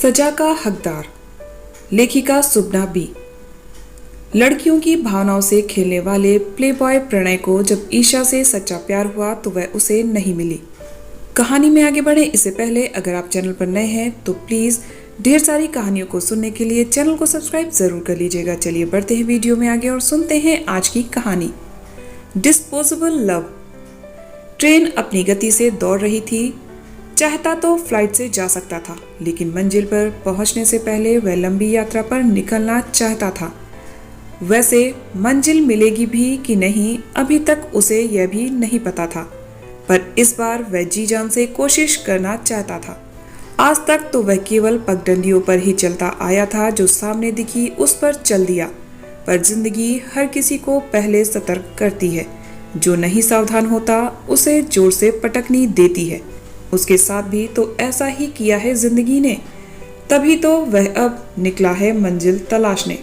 सजा का हकदार। लेखिका सुबना बी। लड़कियों की भावनाओं से खेलने वाले प्लेबॉय प्रणय को जब ईशा से सच्चा प्यार हुआ तो वह उसे नहीं मिली। कहानी में आगे बढ़े इससे पहले अगर आप चैनल पर नए हैं तो प्लीज ढेर सारी कहानियों को सुनने के लिए चैनल को सब्सक्राइब जरूर कर लीजिएगा। चलिए बढ़ते हैं वीडियो में आगे और सुनते हैं आज की कहानी। Disposable love. ट्रेन अपनी गति से दौड़ रही थी। चाहता तो फ्लाइट से जा सकता था, लेकिन मंजिल पर पहुंचने से पहले वह लंबी यात्रा पर निकलना चाहता था। वैसे मंजिल मिलेगी भी कि नहीं अभी तक उसे यह भी नहीं पता था, पर इस बार वह जी जान से कोशिश करना चाहता था। आज तक तो वह केवल पगडंडियों पर ही चलता आया था, जो सामने दिखी उस पर चल दिया। पर जिंदगी हर किसी को पहले सतर्क करती है। जो नहीं सावधान होता उसे जोर से पटकनी देती है। उसके साथ भी तो ऐसा ही किया है जिंदगी ने, तभी तो वह अब निकला है मंजिल तलाशने।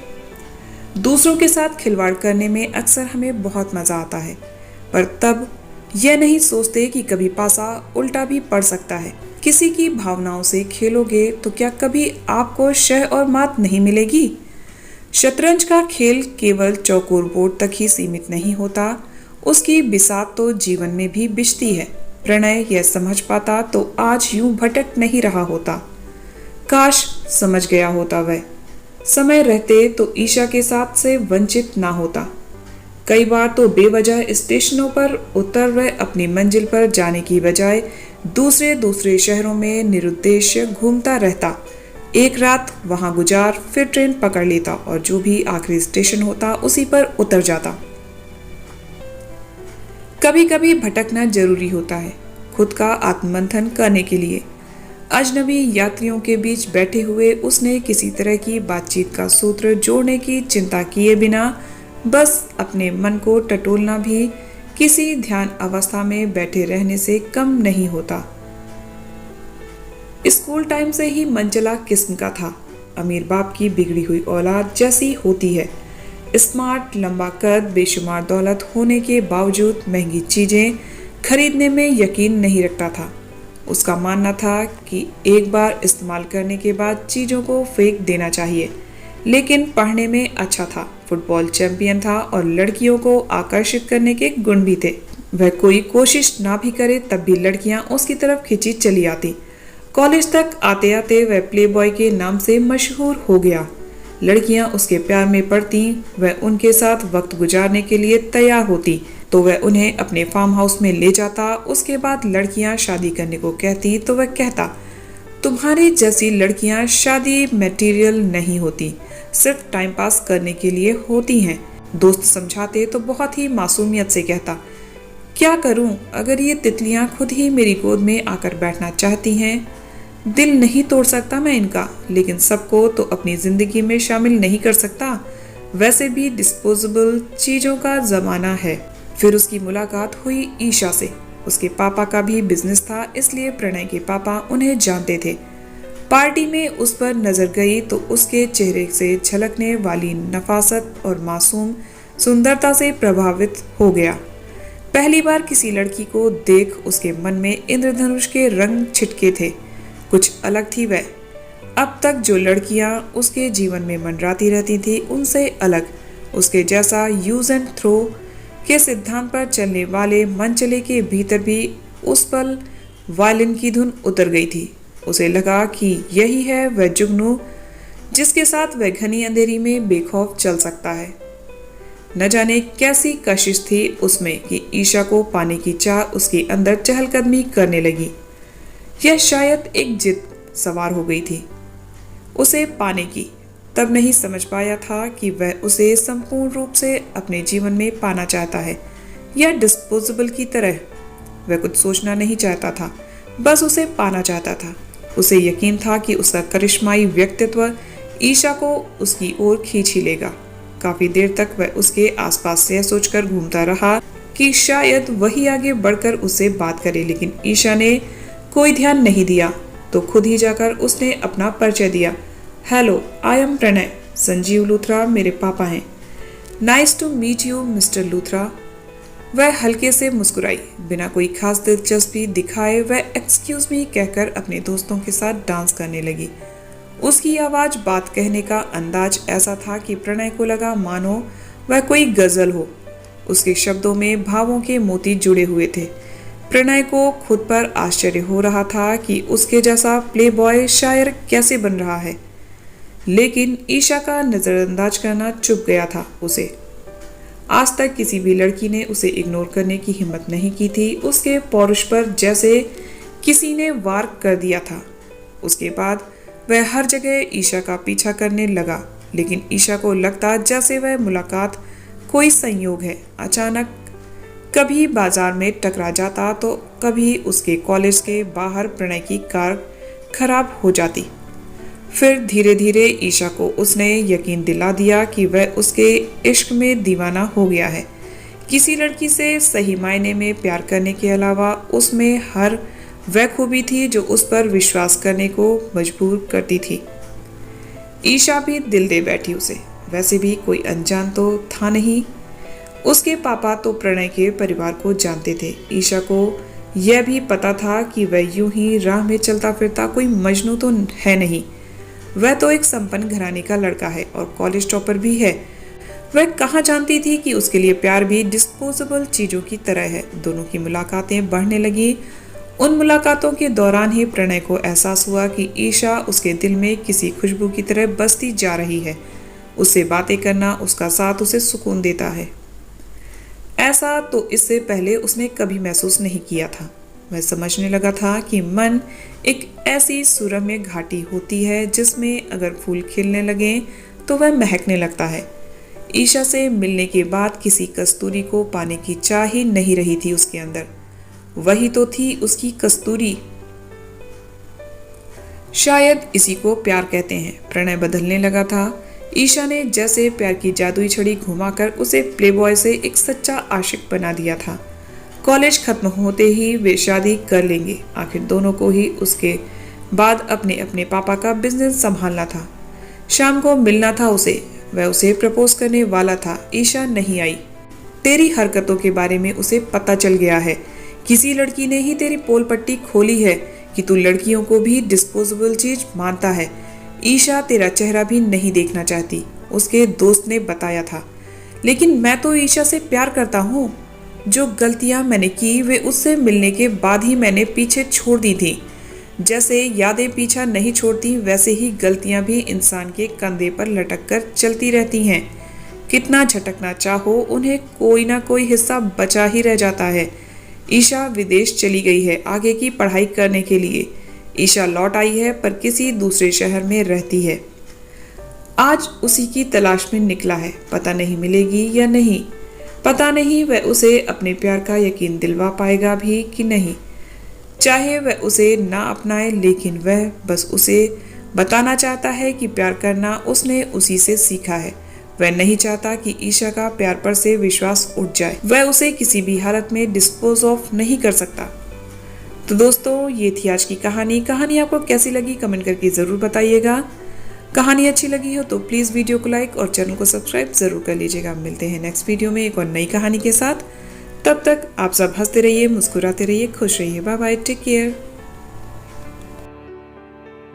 दूसरों के साथ खिलवाड़ करने में अक्सर हमें बहुत मजा आता है, पर तब यह नहीं सोचते कि कभी पासा उल्टा भी पड़ सकता है। किसी की भावनाओं से खेलोगे तो क्या कभी आपको शह और मात नहीं मिलेगी? शतरंज का खेल केवल चौकोर बोर्ड तक ही सीमित नहीं होता, उसकी बिसात तो जीवन में भी बिछती है। प्रणय यह समझ पाता तो आज यूं भटक नहीं रहा होता। काश समझ गया होता वह। समय रहते तो ईशा के साथ से वंचित ना होता। कई बार तो बेवजह स्टेशनों पर उतर वह अपनी मंजिल पर जाने की बजाय दूसरे शहरों में निरुद्देश्य घूमता रहता। एक रात वहां गुजार, फिर ट्रेन पकड़ लेता और जो भी आखिरी स्टेशन होता उसी पर उतर जाता। कभी कभी भटकना जरूरी होता है, खुद का आत्ममंथन करने के लिए। अजनबी यात्रियों के बीच बैठे हुए उसने किसी तरह की बातचीत का सूत्र जोड़ने की चिंता किए बिना बस अपने मन को टटोलना भी किसी ध्यान अवस्था में बैठे रहने से कम नहीं होता। स्कूल टाइम से ही मनचला किस्म का था। अमीर बाप की बिगड़ी हुई औलाद जैसी होती है। स्मार्ट, लंबा कद, बेशुमार दौलत होने के बावजूद महंगी चीजें खरीदने में यकीन नहीं रखता था। उसका मानना था कि एक बार इस्तेमाल करने के बाद चीजों को फेंक देना चाहिए। लेकिन पढ़ने में अच्छा था, फुटबॉल चैंपियन था और लड़कियों को आकर्षित करने के गुण भी थे। वह कोई कोशिश ना भी करे तब भी लड़कियां उसकी तरफ खिंची चली आती। कॉलेज तक आते आते वह प्लेबॉय के नाम से मशहूर हो गया। लड़कियां उसके प्यार में पड़ती, वह उनके साथ वक्त गुजारने के लिए तैयार होती तो वह उन्हें अपने फार्म हाउस में ले जाता। उसके बाद लड़कियां शादी करने को कहती तो वह कहता, तुम्हारी जैसी लड़कियां शादी मटेरियल नहीं होती, सिर्फ टाइम पास करने के लिए होती हैं। दोस्त समझाते तो बहुत ही मासूमियत से कहता, क्या करूं अगर ये तितलियां खुद ही मेरी गोद में आकर बैठना चाहती हैं। दिल नहीं तोड़ सकता मैं इनका, लेकिन सबको तो अपनी जिंदगी में शामिल नहीं कर सकता। वैसे भी डिस्पोजेबल चीजों का जमाना है। फिर उसकी मुलाकात हुई ईशा से। उसके पापा का भी बिजनेस था, इसलिए प्रणय के पापा उन्हें जानते थे। पार्टी में उस पर नजर गई तो उसके चेहरे से झलकने वाली नफासत और मासूम सुंदरता से प्रभावित हो गया। पहली बार किसी लड़की को देख उसके मन में इंद्रधनुष के रंग छिटके थे। कुछ अलग थी वह। अब तक जो लड़कियां उसके जीवन में मंडराती रहती थी उनसे अलग। उसके जैसा यूज एंड थ्रो के सिद्धांत पर चलने वाले मनचले के भीतर भी उस पल वायलिन की धुन उतर गई थी। उसे लगा कि यही है वह जुगनू जिसके साथ वह घनी अंधेरी में बेखौफ चल सकता है। न जाने कैसी कशिश थी उसमें कि ईशा को पाने की चाह उसके अंदर चहलकदमी करने लगी। यह शायद एक जिद सवार हो गई थी उसे पाने की। तब नहीं समझ पाया था कि वह उसे संपूर्ण रूप से अपने जीवन में पाना चाहता है या डिस्पोजेबल की तरह। वह कुछ सोचना नहीं चाहता था, बस उसे पाना चाहता था। उसे यकीन था कि उसका करिश्माई व्यक्तित्व ईशा को उसकी ओर खींच ही लेगा। काफी देर तक वह उसके आसपास यह सोचकर घूमता रहा कि शायद वही आगे बढ़कर उससे बात करे, लेकिन ईशा ने कोई ध्यान नहीं दिया। तो खुद ही जाकर उसने अपना परिचय दिया। Hello, I am Pranay, Sanjeev Luthra मेरे पापा हैं। Nice to meet you mister Luthra. वह हल्के से मुस्कुराई। बिना कोई खास दिलचस्पी दिखाए वह एक्सक्यूज मी कहकर अपने दोस्तों के साथ डांस करने लगी। उसकी आवाज, बात कहने का अंदाज ऐसा था कि प्रणय को लगा मानो वह कोई गजल हो। उसके शब्दों में भावों के मोती जुड़े हुए थे। प्रणय को खुद पर आश्चर्य हो रहा था कि उसके जैसा प्लेबॉय शायर कैसे बन रहा है, लेकिन ईशा का नजरअंदाज करना चुप गया था उसे। आज तक किसी भी लड़की ने उसे इग्नोर करने की हिम्मत नहीं की थी। उसके पौरुष पर जैसे किसी ने वार कर दिया था। उसके बाद वह हर जगह ईशा का पीछा करने लगा, लेकिन ईशा को लगता जैसे वह मुलाकात कोई संयोग है। अचानक कभी बाजार में टकरा जाता तो कभी उसके कॉलेज के बाहर प्रणय की कार खराब हो जाती। फिर धीरे धीरे ईशा को उसने यकीन दिला दिया कि वह उसके इश्क में दीवाना हो गया है। किसी लड़की से सही मायने में प्यार करने के अलावा उसमें हर वह खूबी थी जो उस पर विश्वास करने को मजबूर करती थी। ईशा भी दिल दे बैठी उसे। वैसे भी कोई अनजान तो था नहीं। उसके पापा तो प्रणय के परिवार को जानते थे। ईशा को यह भी पता था कि वह यूं ही राह में चलता फिरता कोई मजनू तो है नहीं। वह तो एक संपन्न घराने का लड़का है और कॉलेज टॉपर भी है। वह कहाँ जानती थी कि उसके लिए प्यार भी डिस्पोजेबल चीजों की तरह है। दोनों की मुलाकातें बढ़ने लगी। उन मुलाकातों के दौरान ही प्रणय को एहसास हुआ कि ईशा उसके दिल में किसी खुशबू की तरह बसती जा रही है। उससे बातें करना, उसका साथ उसे सुकून देता है। ऐसा तो इससे पहले उसने कभी महसूस नहीं किया था। वह समझने लगा था कि मन एक ऐसी सुरम्य घाटी होती है जिसमें अगर फूल खिलने लगे तो वह महकने लगता है। ईशा से मिलने के बाद किसी कस्तूरी को पाने की चाह ही नहीं रही थी उसके अंदर। वही तो थी उसकी कस्तूरी। शायद इसी को प्यार कहते हैं। प्रणय बदलने लगा था। ईशा ने जैसे प्यार की जादुई छड़ी घुमाकर उसे प्लेबॉय से एक सच्चा आशिक बना दिया था। कॉलेज खत्म होते ही वे शादी कर लेंगे। आखिर दोनों को ही उसके बाद अपने अपने पापा का बिजनेस संभालना था। शाम को मिलना था उसे। वह उसे प्रपोज करने वाला था। ईशा नहीं आई। तेरी हरकतों के बारे में उसे पता चल गया है। किसी लड़की ने ही तेरी पोल पट्टी खोली है कि तू लड़कियों को भी डिस्पोजेबल चीज मानता है। ईशा तेरा चेहरा भी नहीं देखना चाहती, उसके दोस्त ने बताया था। लेकिन मैं तो ईशा से प्यार करता हूँ। जो गलतियां मैंने की वे उससे मिलने के बाद ही मैंने पीछे छोड़ दी थी। जैसे यादें पीछा नहीं छोड़ती, वैसे ही गलतियां भी इंसान के कंधे पर लटक कर चलती रहती हैं। कितना झटकना चाहो, उन्हें कोई ना कोई हिस्सा बचा ही रह जाता है। ईशा विदेश चली गई है आगे की पढ़ाई करने के लिए। ईशा लौट आई है पर किसी दूसरे शहर में रहती है। आज उसी की तलाश में निकला है। पता नहीं मिलेगी या नहीं। पता नहीं वह उसे अपने प्यार का यकीन दिलवा पाएगा भी कि नहीं। चाहे वह उसे ना अपनाए, लेकिन वह बस उसे बताना चाहता है कि प्यार करना उसने उसी से सीखा है। वह नहीं चाहता कि ईशा का प्यार पर से विश्वास उठ जाए। वह उसे किसी भी हालत में डिस्पोज ऑफ नहीं कर सकता। तो दोस्तों, ये थी आज की कहानी। कहानी आपको कैसी लगी कमेंट करके ज़रूर बताइएगा। कहानी अच्छी लगी हो तो प्लीज़ वीडियो को लाइक और चैनल को सब्सक्राइब ज़रूर कर लीजिएगा। मिलते हैं नेक्स्ट वीडियो में एक और नई कहानी के साथ। तब तक आप सब हंसते रहिए, मुस्कुराते रहिए, खुश रहिए। Bye bye, take care.